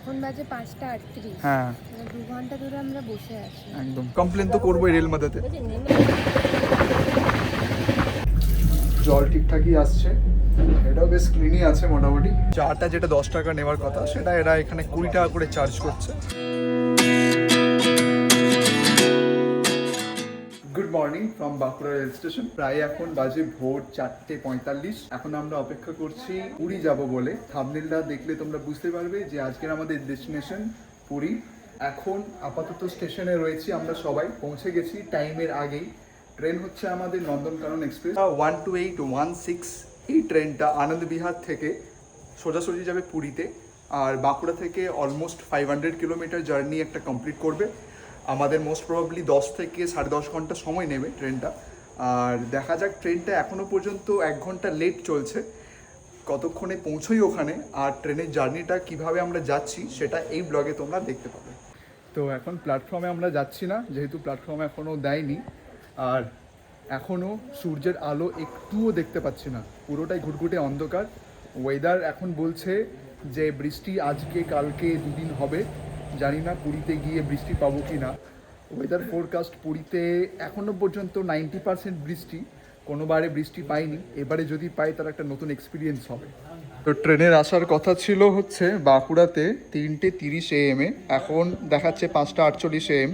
এখন বাজে 5:38। হ্যাঁ 2 ঘন্টা ধরে আমরা বসে আছি। একদম কমপ্লেন তো করবোই রেল মাদাতে। জল ঠিকঠাকই আসছে, এটাও বেশ ক্লিনই আছে মোটামুটি। চাটা যেটা 10 টাকা নেওয়ার কথা সেটা এরা এখানে 20 টাকা করে চার্জ করছে। Good morning from Bankura rail station. প্রায় এখন বাজে ভোর 4:45। এখন আমরা অপেক্ষা করছি পুরী যাব বলে। থাম্বনেলটা দেখলে তোমরা বুঝতে পারবে যে আজকের আমাদের ডেস্টিনেশন পুরী। এখন আপাতত স্টেশনে রয়েছি, আমরা সবাই পৌঁছে গেছি টাইমের আগেই। ট্রেন হচ্ছে আমাদের নন্দনকানন এক্সপ্রেস 12816। এই ট্রেনটা আনন্দ বিহার থেকে সোজাসুজি যাবে পুরীতে, আর বাঁকুড়া থেকে অলমোস্ট 500 কিলোমিটার জার্নি একটা কমপ্লিট করবে। আমাদের মোস্ট প্রবাবলি 10 থেকে 10.5 ঘন্টা সময় নেবে ট্রেনটা। আর দেখা যাক, ট্রেনটা এখনও পর্যন্ত 1 ঘন্টা লেট চলছে, কতক্ষণে পৌঁছোই ওখানে। আর ট্রেনের জার্নিটা কিভাবে আমরা যাচ্ছি সেটা এই ব্লগে তোমরা দেখতে পাবে। তো এখন প্ল্যাটফর্মে আমরা যাচ্ছি না, যেহেতু প্ল্যাটফর্মে এখনও দেয়নি। আর এখনও সূর্যের আলো একটুও দেখতে পাচ্ছি না, পুরোটাই ঘুটঘুটে অন্ধকার। ওয়েদার এখন বলছে যে বৃষ্টি আজকে কালকে 2 দিন হবে। জানি না পুরীতে গিয়ে বৃষ্টি পাবো কি না। ওয়েদার ফোরকাস্ট পুরীতে এখনও পর্যন্ত 90% বৃষ্টি, কোনোবারে বৃষ্টি পাইনি। এবারে যদি পাই তার একটা নতুন এক্সপিরিয়েন্স হবে। তো ট্রেনের আসার কথা ছিল হচ্ছে বাঁকুড়াতে 3:30 AM, এখন দেখাচ্ছে 5:48 AM।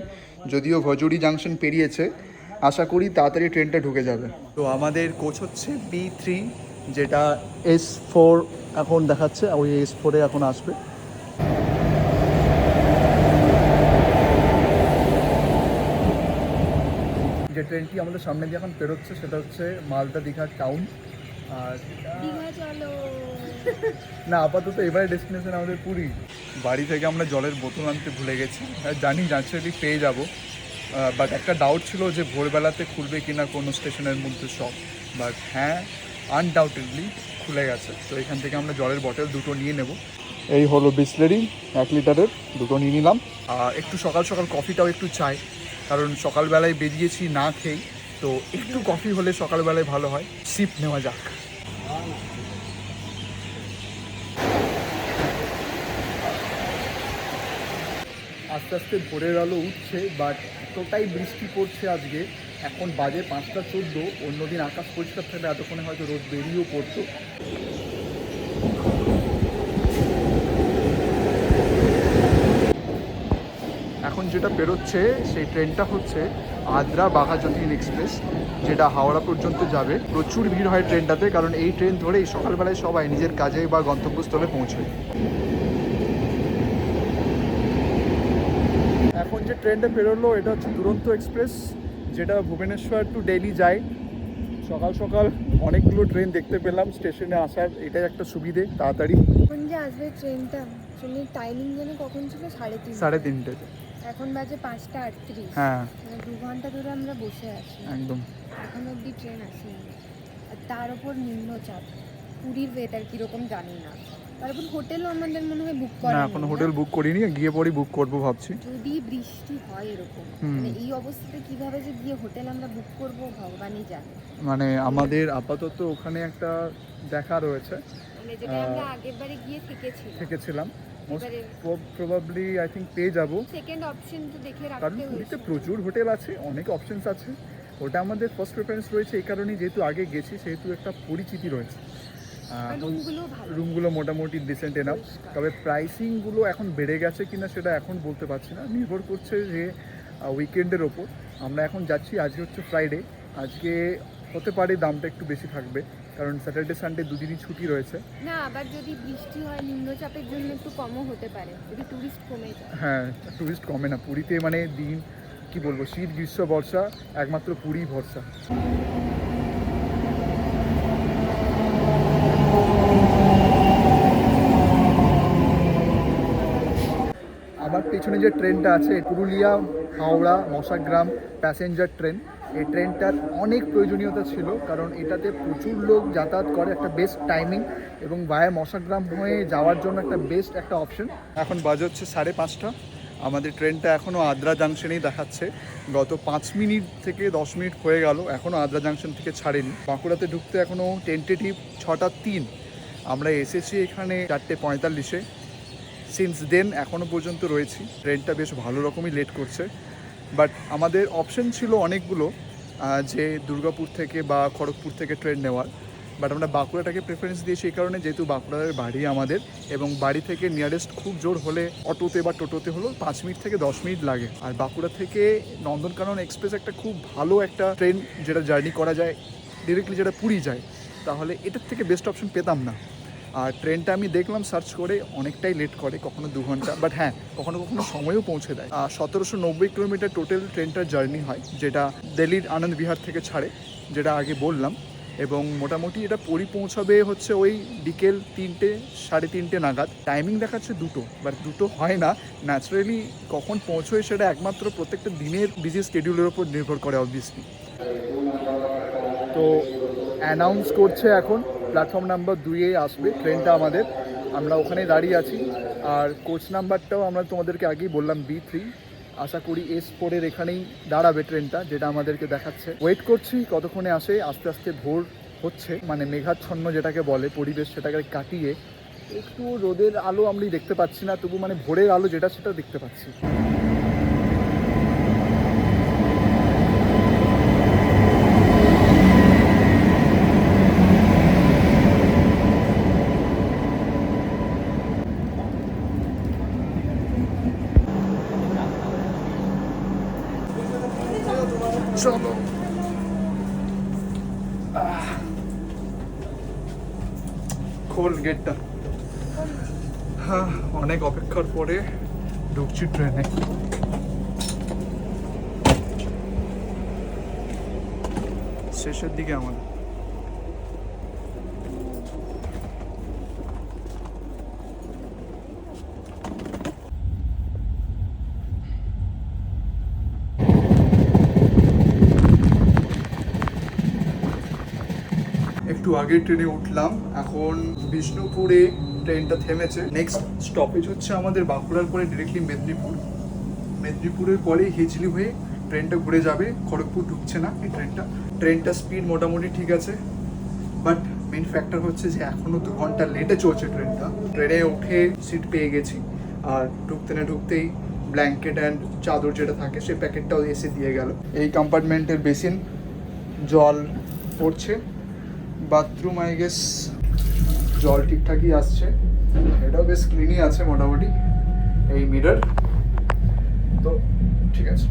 যদিও ভজুরি জাংশন পেরিয়েছে, আশা করি তাড়াতাড়ি ট্রেনটা ঢুকে যাবে। তো আমাদের কোচ হচ্ছে B3, যেটা S4 এখন দেখাচ্ছে, ওই S4-এ এখন আসবে। যে ট্রেনটি আমাদের সামনে দিয়ে এখন পেরোচ্ছে সেটা হচ্ছে মালদা দীঘা টাউন। আর দীঘা চলো। না, আপাতত এবারে ডেস্টিনেশন আমাদের পুরী। বাড়ি থেকে আমরা জলের বোতল আনতে ভুলে গেছি। জানি ন্যাচারালি পেয়ে যাবো, বাট একটা ডাউট ছিল যে ভোরবেলাতে খুলবে কিনা কোনো স্টেশনের মধ্যে সব। বাট হ্যাঁ, আনডাউটেডলি খুলে গেছে। তো এখান থেকে আমরা জলের বটল 2টো নিয়ে নেব। এই হলো বিসলেরি 1 লিটারের, 2টো নিয়ে নিলাম। একটু সকাল সকাল কফিটাও একটু চাই, কারণ সকালবেলায় বেরিয়েছি না খেয়েই। তো একটু কফি হলে সকালবেলায় ভালো হয়। সিপ নেওয়া যাক। আস্তে আস্তে ভোরের আলো উঠছে, বাট এতটাই বৃষ্টি পড়ছে আজকে। এখন বাজে 5:14। অন্যদিন আকাশ পরিষ্কার থাকলে এতক্ষণে হয়তো রোদ বেরিয়েও পড়তো। এখন যেটা বেরোচ্ছে সেই ট্রেনটা হচ্ছে আদ্রা বাঘাযতীন এক্সপ্রেস, যেটা হাওড়া পর্যন্ত যাবে। প্রচুর ভিড় হয় ট্রেনটাতে, কারণ এই ট্রেন ধরেই সকালবেলায় সবাই নিজের কাজে বা গন্তব্যস্থলে পৌঁছয়। এখন যে ট্রেনটা বেরোলো এটা হচ্ছে দুরন্ত এক্সপ্রেস, যেটা ভুবনেশ্বর টু দিল্লি যায়। সকাল সকাল অনেকগুলো ট্রেন দেখতে পেলাম স্টেশনে আসার, এটাই একটা সুবিধে, তাড়াতাড়ি। এখন যে আসবে ট্রেনটা, ট্রেনের টাইমিং যেন কখন ছিল 3:30। 3:30। এখন বাজে 5:38। হ্যাঁ 2 ঘন্টা ধরে আমরা বসে আছি, একদম। এখন অবধি ট্রেন আসেনি। আর তার উপর নিম্নচাপ, পুরীর ওয়েদার কীরকম জানি না। তারপর হোটেলও আমাদের মনে হয় বুক করা না, এখনো হোটেল বুক করিনি, গিয়ে পরই বুক করবো ভাবছি। যদি বৃষ্টি হয় এরকম, মানে এই অবস্থাতে কিভাবে যে গিয়ে হোটেল আমরা বুক করব ভগবানই জানে। মানে আমাদের আপাতত ওখানে একটা দেখা রয়েছে, মানে যেটা আমরা আগেরবারে গিয়ে থেকেছিলাম। মোস্ট প্রবাবলি আই থিঙ্ক পেয়ে যাবো। সেকেন্ড অপশন তো দেখে কারণ রাখতে পুরীতে হয়েছে। প্রচুর হোটেল আছে, অনেক অপশনস আছে। ওটা আমাদের ফার্স্ট প্রেফারেন্স রয়েছে, এই কারণেই যেহেতু আগে গেছি, সেহেতু একটা পরিচিতি রয়েছে। রুমগুলো মোটামুটি ডিসেন্ট এনাফ। তবে প্রাইসিংগুলো এখন বেড়ে গেছে কিনা সেটা এখন বলতে পারছি না, নির্ভর করছে যে উইকেন্ডের ওপর। আমরা এখন যাচ্ছি, আজকে হচ্ছে ফ্রাইডে, আজকে হতে পারে দামটা একটু বেশি থাকবে, কারণ স্যাটারডে সানডে 2 দিনই ছুটি রয়েছে। না, আবার যদি বৃষ্টি হয় নিম্নচাপের জন্য একটু কমও হতে পারে, যদি টুরিস্ট কমে যায়। হ্যাঁ, টুরিস্ট কমে না পুরীতে, মানে দিন কি বলবো, শীত গ্রীষ্ম বর্ষা একমাত্র পুরী ভরসা। আমার পেছনে যে ট্রেনটা আছে পুরুলিয়া হাওড়া মশাগ্রাম প্যাসেঞ্জার ট্রেন, এই ট্রেনটার অনেক প্রয়োজনীয়তা ছিল, কারণ এটাতে প্রচুর লোক যাতায়াত করে, একটা বেস্ট টাইমিং, এবং ভায়া মশাগ্রাম হয়ে যাওয়ার জন্য একটা বেস্ট একটা অপশন। এখন বাজে হচ্ছে 5:30। আমাদের ট্রেনটা এখনও আদ্রা জাংশনেই দেখাচ্ছে। গত 5 মিনিট থেকে 10 মিনিট হয়ে গেল, এখনও আদ্রা জাংশন থেকে ছাড়েনি। বাঁকুড়াতে ঢুকতে এখনও টেন্টেটিভ 6:03। আমরা এসেছি এখানে 4:45-এ। সিন্স দেন এখনও পর্যন্ত রয়েছি। ট্রেনটা বেশ ভালো রকমই লেট করছে, বাট আমাদের অপশন ছিল অনেকগুলো, যে দুর্গাপুর থেকে বা খড়গপুর থেকে ট্রেন নেওয়ার, বাট আমরা বাঁকুড়াটাকে প্রেফারেন্স দিয়েছি এই কারণে যেহেতু বাঁকুড়ার বাড়ি আমাদের, এবং বাড়ি থেকে নিয়ারেস্ট খুব জোর হলে অটোতে বা টোটোতে হলো 5 মিনিট থেকে 10 মিনিট লাগে। আর বাঁকুড়া থেকে নন্দনকানন এক্সপ্রেস একটা খুব ভালো একটা ট্রেন, যেটা জার্নি করা যায় ডিরেক্টলি, যেটা পুরী যায়, তাহলে এটার থেকে বেস্ট অপশন পেতাম না। আর ট্রেনটা আমি দেখলাম সার্চ করে অনেকটাই লেট করে, কখনো 2 ঘন্টা, বাট হ্যাঁ কখনো কখনো সময়ও পৌঁছে দেয়। 1790 কিলোমিটার টোটাল ট্রেনটার জার্নি হয়, যেটা দিল্লির আনন্দ বিহার থেকে ছাড়ে, যেটা আগে বললাম, এবং মোটামুটি এটা পুরী পৌঁছাবে হচ্ছে ওই বিকেল 3টে 3:30 নাগাদ। টাইমিং দেখাচ্ছে 2টো, বাট 2টো হয় না। ন্যাচারালি কখন পৌঁছোয় সেটা একমাত্র প্রত্যেকটা দিনের বিজি স্কেডিউলের ওপর নির্ভর করে অবভিয়াসলি। তো অ্যানাউন্স করছে এখন প্ল্যাটফর্ম নাম্বার 2-এ আসবে ট্রেনটা আমাদের, আমরা ওখানে দাঁড়িয়ে আছি। আর কোচ নাম্বারটাও আমরা তোমাদেরকে আগেই বললাম B3, আশা করি S4-এর এখানেই দাঁড়াবে ট্রেনটা, যেটা আমাদেরকে দেখাচ্ছে। ওয়েট করছি কতক্ষণে আসে। আস্তে আস্তে ভোর হচ্ছে, মানে মেঘাচ্ছন্ন যেটাকে বলে পরিবেশ, সেটাকে কাটিয়ে একটু রোদের আলো আমরা দেখতে পাচ্ছি না, তবু মানে ভোরের আলো যেটা সেটা দেখতে পাচ্ছি। চলো খোল গেটটা। হ্যাঁ, অনেক অপেক্ষার পরে ঢুকছি ট্রেনে। শেষের দিকে আমাদের একটু আগে ট্রেনে উঠলাম, এখন বিষ্ণুপুরে ট্রেনটা থেমেছে। নেক্সট স্টপেজ হচ্ছে আমাদের বাঁকুড়ার পরে ডিরেক্টলি মেদিনীপুর, মেদিনীপুরের পরে হিজলি হয়ে ট্রেনটা ঘুরে যাবে। খড়গপুর ঢুকছে না এই ট্রেনটা স্পিড মোটামুটি ঠিক আছে, বাট মেন ফ্যাক্টর হচ্ছে যে এখনও 2 ঘন্টা লেটে চলছে ট্রেনটা। ট্রেনে উঠে সিট পেয়ে গেছি, আর ঢুকতে না ঢুকতেই ব্ল্যাঙ্কেট অ্যান্ড চাদর যেটা থাকে সেই প্যাকেটটাও এসে দিয়ে গেল। এই কম্পার্টমেন্টের বেসিন, জল পড়ছে, বাথরুম আই গেস জল ঠিকঠাকই আসছে, এটাও বেশ ক্লিনই আছে মোটামুটি। এই মিরর তো ঠিক আছে।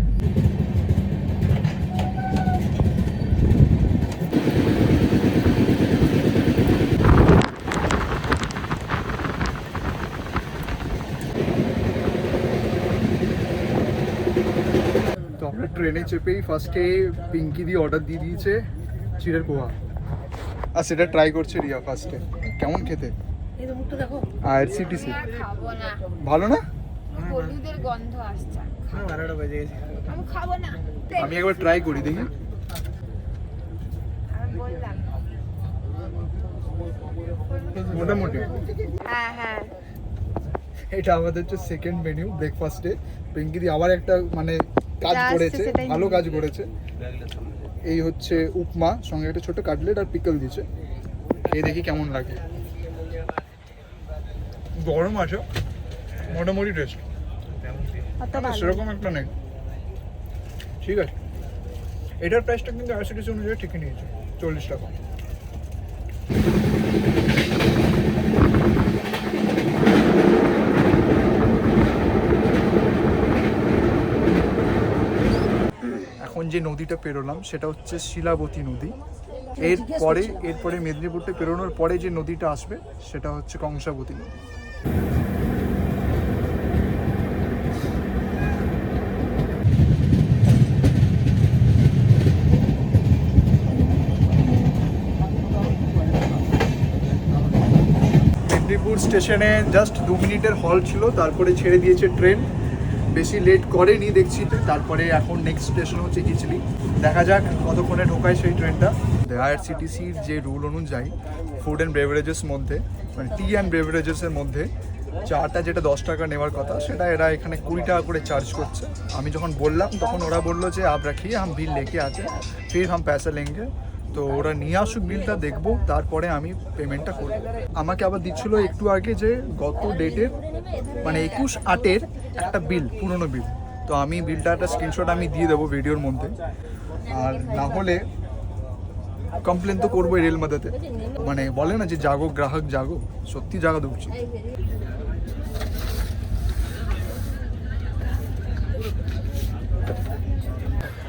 তো আমরা ট্রেনে চেপেই ফার্স্টে পিঙ্কি দিয়ে অর্ডার দিয়ে দিয়েছে চিড়ের পোহা, আর সেটা ট্রাই করছে রিয়া ফার্স্টে। কেমন খেতে? IRCTC খাবো না, ভালো না? হলুদের গন্ধ আসছে, 12টা বেজে গেছে, আমি খাবো না। আমি একবার ট্রাই করি দেখি। আমি বললাম মোটামুটি হ্যাঁ হ্যাঁ। এটা আমাদের হচ্ছে সেকেন্ড মেনু ব্রেকফাস্টে। পিঙ্কিদি আবার একটা মানে কাজ যা আসছে করেছে, সেটাই ভালো নিয়ে কাজ করেছে। এই হচ্ছে উপমা, সঙ্গে একটা ছোট কাটলেট আর পিকল দিয়েছে। খেয়ে দেখি কেমন লাগে। গরম আছে, মোটামুটি টেস্ট, সেরকম একটা নেই, ঠিক আছে। এটার প্রাইসটা কিন্তু IRCTC অনুযায়ী ঠিকই নিয়েছে, 40 টাকা। এখন যে নদীটা পেরোলাম সেটা হচ্ছে শিলাবতী নদী। এরপরে মেদিনীপুরটা পেরোনোর পরে যে নদীটা আসবে সেটা হচ্ছে কংসাবতী নদী। মেদিনীপুর স্টেশনে জাস্ট 2 মিনিটের হল ছিল, তারপরে ছেড়ে দিয়েছে ট্রেন। বেশি লেট করেনি দেখছি। তারপরে এখন নেক্সট স্টেশন হচ্ছে হিজলি, দেখা যাক কতক্ষণে ঢোকায় সেই ট্রেনটা। IRCTCর যে রুল অনুযায়ী ফুড অ্যান্ড বেভারেজেস মধ্যে, মানে টি অ্যান্ড বেভারেজেসের মধ্যে চাটা যেটা 10 টাকা নেওয়ার কথা সেটা এরা এখানে 20 টাকা করে চার্জ করছে। আমি যখন বললাম তখন ওরা বললো যে आप रखिए हम बिल लेके आते हैं फिर हम पैसा लेंगे। তো ওরা নিয়ে আসুক বিলটা, দেখবো, তারপরে আমি পেমেন্টটা করবো। আমাকে আবার দিচ্ছিল একটু আগে যে গত ডেটের মানে 21/8 একটা বিল, পুরনো বিল। তো আমি বিলটা একটা স্ক্রিনশট আমি দিয়ে দেবো ভিডিওর মধ্যে। আর না হলে কমপ্লেন তো করবোই রেল মাদাতে। মানে বলে না যে জাগো গ্রাহক জাগো, সত্যি জাগা উচিত।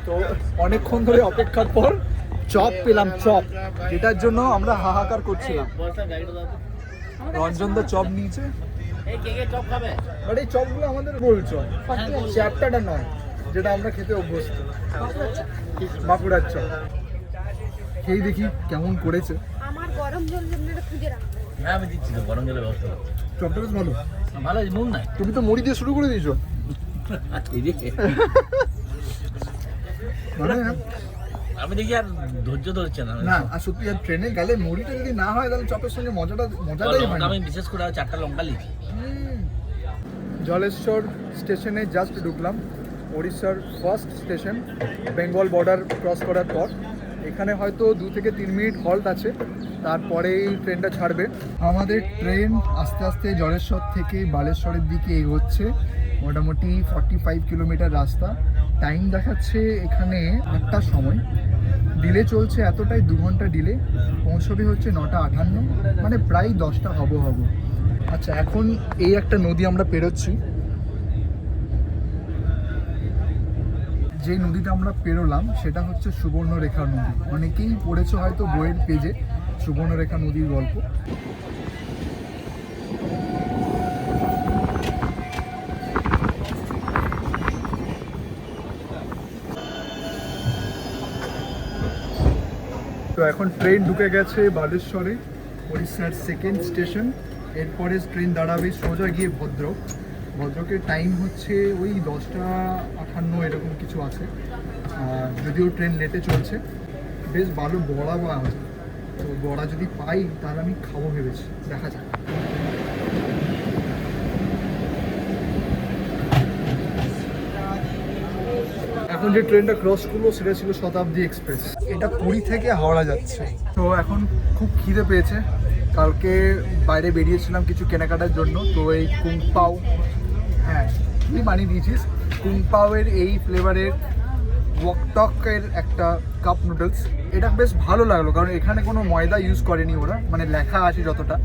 তো অনেকক্ষণ ধরে অপেক্ষার পর চপ পেলাম, চপ, যেটার জন্য আমরা হাহাকার করছিলাম। রঞ্জন দা চপ নিয়েছে, বাট এই চপগুলো আমাদের রোল চপ, চ্যাপ্টাটা নয়, যেটা আমরা খেতে অভ্যস্ত, বাঁকুড়ার চপ। খেয়ে দেখি কেমন করেছে। আমার গরম জল আপনারা খুঁজে রাখবেন। হ্যাঁ আমি দিচ্ছি তো, গরম জলের ব্যবস্থা করছি। চপটা বেশ ভালো, ভালো আছে, নুন নাই। তুমি তো মুড়ি দিয়ে শুরু করে দিয়েছো। মানে আমি দেখি আর ধৈর্য ধরছে না। না, আর সত্যি আর ট্রেনে গেলে মুড়িটা যদি না হয় তাহলে চপের সঙ্গে মজাটাই হয় না। আমি বিশেষ করে 4টা লঙ্কা লিখি। জলেশ্বর স্টেশনে জাস্ট ঢুকলাম, ওড়িশার first station, Bengal border cross করার পর। এখানে হয়তো 2 থেকে 3 মিনিট হল্ট আছে, তারপরেই ট্রেনটা ছাড়বে। আমাদের ট্রেন আস্তে আস্তে জলেশ্বর থেকে বালেশ্বরের দিকে এগোচ্ছে, মোটামুটি 45 কিলোমিটার রাস্তা। টাইম দেখাচ্ছে এখানে 8টার সময়, ডিলে চলছে এতটাই, 2 ঘন্টা ডিলে। পৌঁছবে হচ্ছে 9:58, মানে প্রায় 10টা হব। আচ্ছা, এখন এই একটা নদী আমরা পেরোচ্ছি। যে নদীটা আমরা পেরোলাম সেটা হচ্ছে সুবর্ণরেখা নদী। অনেকেই পড়েছো হয়তো বইয়ের পেজে সুবর্ণরেখা নদীর গল্প। তো এখন ট্রেন ঢুকে গেছে বালেশ্বরে, ওড়িশার সেকেন্ড স্টেশন। এরপরে ট্রেন দাঁড়াবে সোজা গিয়ে ভদ্রকের টাইম হচ্ছে ওই 10:58 এরকম কিছু আছে। যদিও ট্রেন লেটে চলছে। বেশ ভালো বড়া আছে, তো বড়া যদি পাই তাহলে আমি খাবো ভেবেছি, দেখা যাক। এখন যে ট্রেনটা ক্রস করলো সেটা ছিল শতাব্দী এক্সপ্রেস। এটা পুরী থেকে হাওড়া যাচ্ছে। তো এখন খুব খিদে পেয়েছে, কালকে বাইরে বেরিয়েছিলাম কিছু কেনাকাটার জন্য। তো এই কুংপাও, হ্যাঁ তুই বানিয়ে দিয়েছিস, কুংপাওয়ের এই ফ্লেভারের ওয়াকটকের একটা কাপ নুডলস, এটা বেশ ভালো লাগলো, কারণ এখানে কোনো ময়দা ইউজ করেনি ওরা, মানে লেখা আছে যতটা।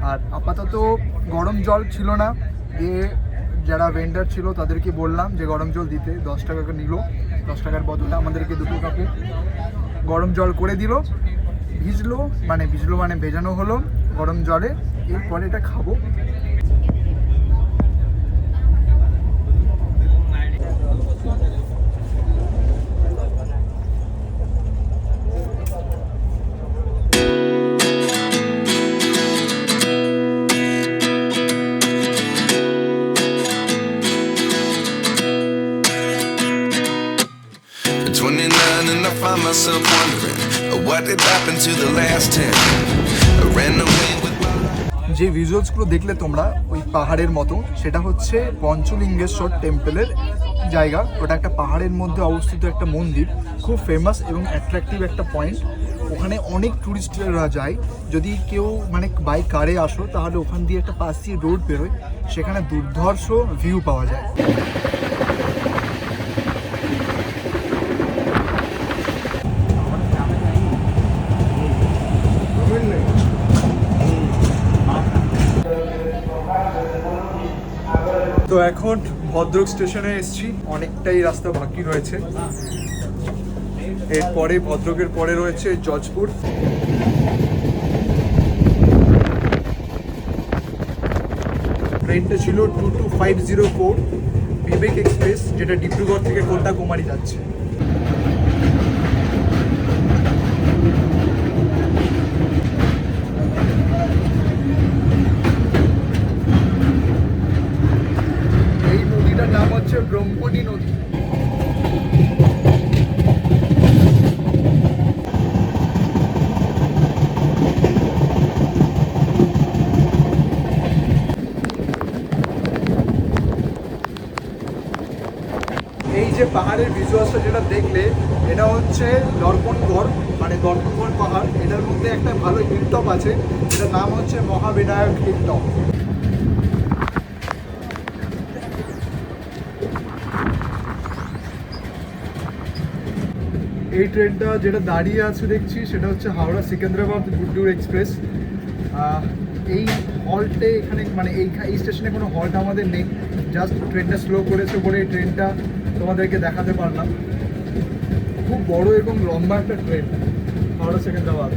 আর আপাতত গরম জল ছিল না, যারা ভেন্ডার ছিল তাদেরকে বললাম যে গরম জল দিতে, 10 টাকা নিল, 10 টাকার বদলে আমাদেরকে 2 কাপে গরম জল করে দিল। ভিজলো মানে ভেজানো হলো গরম জলে। এরপরে এটা খাবো। Find myself wondering what did happen to the last 10. I ran away with my যে ভিজুয়ালসগুলো দেখলে তোমরা ওই পাহাড়ের মতো, সেটা হচ্ছে পঞ্চলিঙ্গেশ্বর টেম্পলের জায়গা। ওটা একটা পাহাড়ের মধ্যে অবস্থিত একটা মন্দির, খুব ফেমাস এবং অ্যাট্রাকটিভ একটা পয়েন্ট। ওখানে অনেক ট্যুরিস্টরা যায়। যদি কেউ মানে বাই কারে আসো তাহলে ওখান দিয়ে একটা পাশ দিয়ে রোড বেরোয়, সেখানে দুর্ধর্ষ ভিউ পাওয়া যায়। তো এখন ভদ্রক স্টেশনে এসেছি, অনেকটাই রাস্তা বাকি রয়েছে। এরপরে ভদ্রকের পরে রয়েছে জজপুর। ট্রেনটা ছিল 22504 বিবেক এক্সপ্রেস, যেটা ডিব্রুগড় থেকে কন্যাকুমারী যাচ্ছে। এই নদীটার নাম হচ্ছে ব্রহ্মণী নদী। এই যে পাহাড়ের ভিজুয়ালসটা যেটা দেখলে, এটা হচ্ছে দর্পণগড় মানে দর্পণ পাহাড়, এটার মধ্যে একটা ভালো হিল টপ আছে, এটার নাম হচ্ছে মহাবিনায়ক হিল টপ। এই ট্রেনটা যেটা দাঁড়িয়ে আছে দেখছি সেটা হচ্ছে হাওড়া সিকেন্দ্রাবাদ গুড্ডুর এক্সপ্রেস। এই হল্টে এখানে মানে এই স্টেশনে কোনো হল্ট আমাদের নেই, জাস্ট ট্রেনটা স্লো করেছে বলে এই ট্রেনটা তোমাদেরকে দেখাতে পারলাম। খুব বড় এবং লম্বা একটা ট্রেন হাওড়া সিকেন্দ্রাবাদ।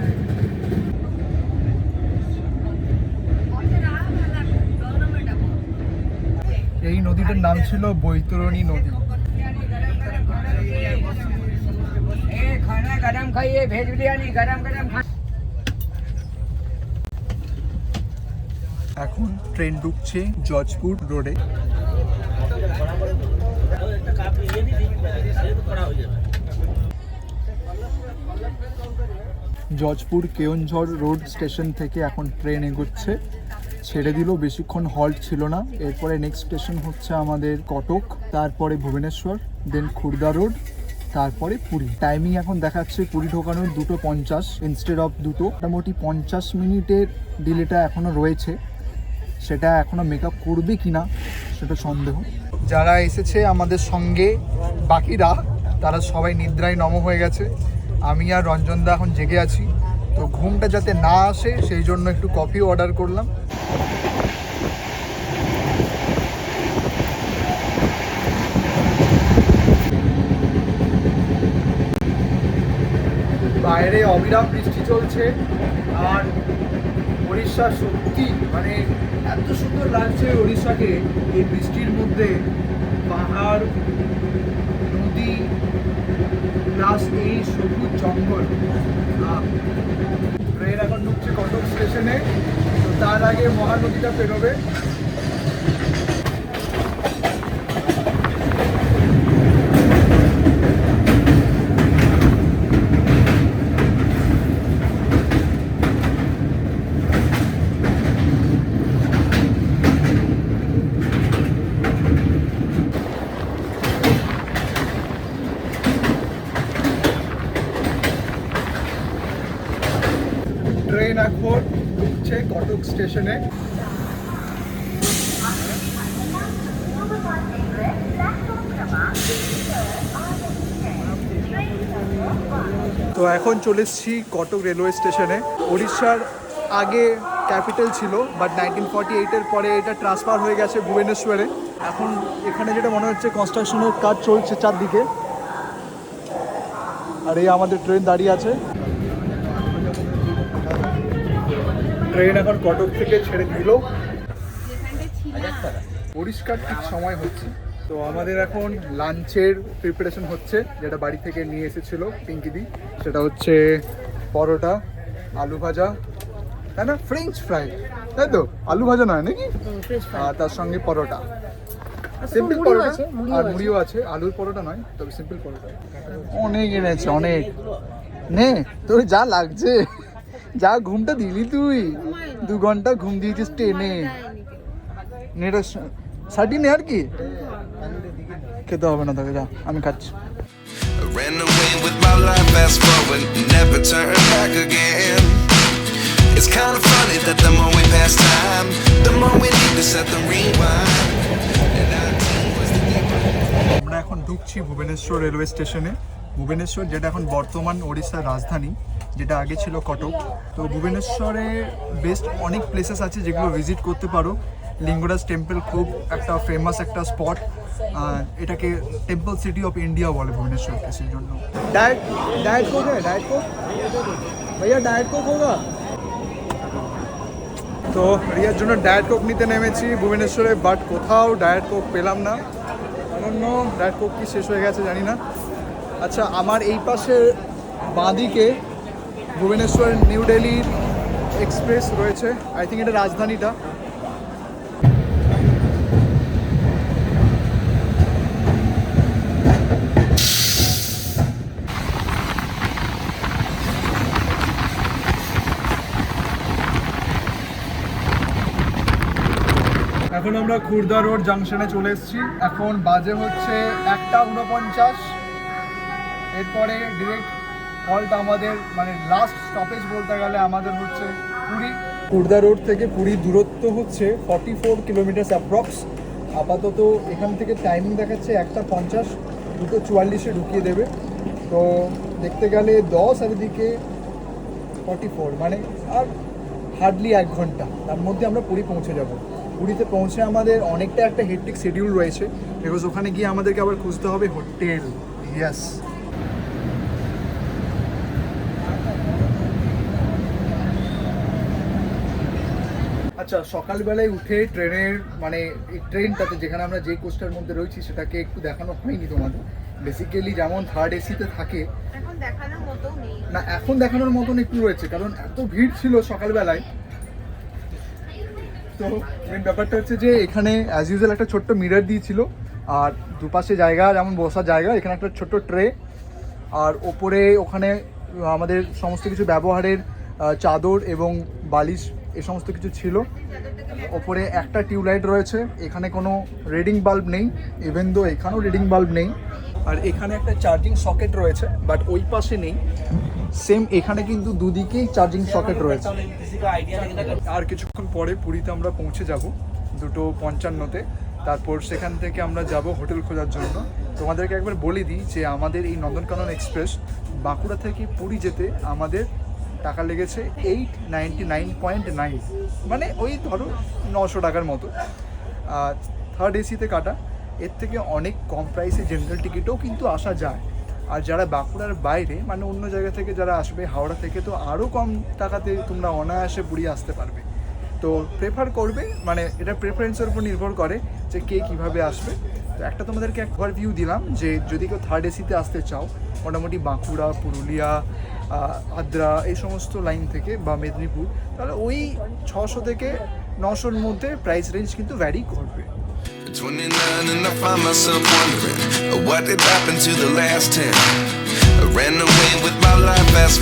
এই নদীটার নাম ছিল বৈতরণী নদী। खाना गरम खाइए, भेज बिरयानी गरम गरम खा। এখন ট্রেন ঢুকছে জজপুর রোডে। জজপুর কেওনঝড় রোড স্টেশন থেকে এখন ট্রেন এগোচ্ছে, ছেড়ে দিল, বেশিক্ষণ হল্ট ছিল না। এরপরে নেক্সট স্টেশন হচ্ছে আমাদের কটক, তারপরে ভুবনেশ্বর, দেন খুর্দা রোড, তারপরে পুরী। টাইমিং এখন দেখাচ্ছে পুরী ঢোকানোর 2:50 ইনস্টেড অফ 2। মোটামুটি 50 মিনিটের ডিলেটা এখনও রয়েছে, সেটা এখনও মেকআপ করবে কি না সেটা সন্দেহ। যারা এসেছে আমাদের সঙ্গে বাকিরা তারা সবাই নিদ্রায় নম হয়ে গেছে, আমি আর রঞ্জনদা এখন জেগে আছি। তো ঘুমটা যাতে না আসে সেই জন্য একটু কফি অর্ডার করলাম। বাইরে অবিরাম বৃষ্টি চলছে, আর উড়িষ্যা সত্যি মানে এত সুন্দর লাগছে উড়িষ্যাকে এই বৃষ্টির মধ্যে। পাহাড়, নদী, প্লাস এই সবুজ জঙ্গল। ট্রেন এখন ঢুকছে কটক স্টেশনে, তো তার আগে মহানদীটা পেরোবে। ট্রেন এখন ঢুকছে কটক স্টেশনে। তো এখন চলে এসেছি কটক রেলওয়ে স্টেশনে। উড়িষ্যার আগে ক্যাপিটাল ছিল, বাট 1948-এর পরে এটা ট্রান্সফার হয়ে গেছে ভুবনেশ্বরে। এখন এখানে যেটা মনে হচ্ছে কনস্ট্রাকশনের কাজ চলছে চারদিকে, আর এই আমাদের ট্রেন দাঁড়িয়ে আছে। ট্রেন এখন কটক থেকে ছেড়ে দিল, পরিষ্কার ঠিক সময় হচ্ছে। তো আমাদের এখন লাঞ্চের প্রিপারেশন হচ্ছে, যেটা বাড়ি থেকে নিয়ে এসেছিল পিঙ্কিদি। সেটা হচ্ছে পরোটা, আলু ভাজা, তাই না, ফ্রেঞ্চ ফ্রাই, তাই তো? আলু ভাজা নয় নাকি? আর তার সঙ্গে পরোটা, সিম্পল পরোটা, আর মুড়িও আছে। আলুর পরোটা নয়, তবে সিম্পল পরোটা। অনেক এনেছে, অনেক। নে, তোর যা লাগছে, যা ঘুমটা দিলি তুই, 2 ঘন্টা ঘুম দিয়েছিস ট্রেনে। নেটা সাটি নে, আর কি খেতে হবে না তোকে, যা আমি খাচ্ছি। I ran away with my life, fast forward, never turn back again. It's kind of funny that the more we pass time, the more we need to set the rewind. And 19 was the day. আমরা এখন ঢুকছি Bhubaneswar railway স্টেশনে। ভুবনেশ্বর যেটা এখন বর্তমান ওড়িশার রাজধানী, যেটা আগে ছিল কটক। তো ভুবনেশ্বরে বেস্ট অনেক প্লেসেস আছে যেগুলো ভিজিট করতে পারো। লিঙ্গরাজ টেম্পল খুব একটা ফেমাস একটা স্পট, এটাকে টেম্পল সিটি অফ ইন্ডিয়া বলে ভুবনেশ্বরকে, সেই জন্য। ডায়েট কোক হ্যাঁ, ডায়েট কোক ভাইয়া, ডায়েট কোক হোগা। তো রিয়ার জন্য ডায়েট কোক নিতে নেমেছি ভুবনেশ্বরে, বাট কোথাও ডায়েট কোক পেলাম না। অনন্য ডায়েট কোক কি শেষ হয়ে গেছে জানি না। আচ্ছা, আমার এই পাশে বাঁদিকে ভুবনেশ্বর নিউ দিল্লির এক্সপ্রেস রয়েছে, আই থিঙ্ক এটা রাজধানীটা। এখন আমরা খুর্দা রোড জাংশনে চলে এসেছি। এখন বাজে হচ্ছে 1:49। এরপরে ডিরেক্ট হল্ট আমাদের মানে লাস্ট স্টপেজ বলতে গেলে আমাদের হচ্ছে পুরী। খুর্দা রোড থেকে পুরীর দূরত্ব হচ্ছে 44 কিলোমিটার অ্যাপ্রক্স। আপাতত এখান থেকে টাইমিং দেখাচ্ছে 1:50, 2:44-এ ঢুকিয়ে দেবে। তো দেখতে গেলে 10 আর এদিকে 44, মানে আর হার্ডলি 1 ঘন্টা, তার মধ্যে আমরা পুরী পৌঁছে যাব। পুরীতে পৌঁছে আমাদের অনেকটা একটা হেক্টিক শিডিউল রয়েছে, বিকজ ওখানে গিয়ে আমাদেরকে আবার খুঁজতে হবে হোটেল। ইয়েস, আচ্ছা, সকালবেলায় উঠে ট্রেনের মানে এই ট্রেনটাতে যেখানে আমরা যে কোচটার মধ্যে রয়েছি সেটাকে একটু দেখানো হয়নি তোমাদের। বেসিক্যালি যেমন থার্ড এসিতে থাকে এখন দেখানোর মতো নেই না, এখন দেখানোর মতন একটু রয়েছে, কারণ এত ভিড় ছিল সকালবেলায়। তো মেন ব্যাপারটা হচ্ছে যে এখানে অ্যাজ ইউজুয়াল একটা ছোট্ট মিরর দিয়েছিল, আর দুপাশে জায়গা যেমন বসার জায়গা, এখানে একটা ছোট্ট ট্রে, আর ওপরে ওখানে আমাদের সমস্ত কিছু ব্যবহারের চাদর এবং বালিশ এই সমস্ত কিছু ছিল। ওপরে একটা টিউবলাইট রয়েছে, এখানে কোনো রিডিং বাল্ব নেই, ইভেন দো এখানেও রিডিং বাল্ব নেই। আর এখানে একটা চার্জিং সকেট রয়েছে, বাট ওই পাশে নেই। সেম এখানে কিন্তু দুদিকেই চার্জিং সকেট রয়েছে। আর কিছুক্ষণ পরে পুরীতে আমরা পৌঁছে যাব 2:55-তে। তারপর সেখান থেকে আমরা যাব হোটেল খোঁজার জন্য। তোমাদেরকে একবার বলে দিই যে আমাদের এই নন্দনকানন এক্সপ্রেস বাঁকুড়া থেকে পুরী যেতে আমাদের টাকা লেগেছে 899.9, মানে ওই ধরো 900 টাকার মতো। থার্ড এসিতে কাটা। এর থেকে অনেক কম প্রাইসে জেনারেল টিকিটও কিন্তু আসা যায়। আর যারা বাঁকুড়ার বাইরে মানে অন্য জায়গা থেকে যারা আসবে, হাওড়া থেকে, তো আরও কম টাকাতে তোমরা অনায়াসে পুরী আসতে পারবে। তো প্রেফার করবে, মানে এটা প্রেফারেন্সের উপর নির্ভর করে যে কে কীভাবে আসবে। তো একটা তোমাদেরকে একবার ভিউ দিলাম যে যদি কেউ থার্ড এসিতে আসতে চাও, মোটামুটি বাঁকুড়া, পুরুলিয়া, আদ্রা এই সমস্ত লাইন থেকে বা মেদিনীপুর, তাহলে ওই 600 থেকে 900-র মধ্যে প্রাইস রেঞ্জ কিন্তু ভ্যারি করবে। 29 and I find myself wondering what did happen to the last 10. I ran away with my life fast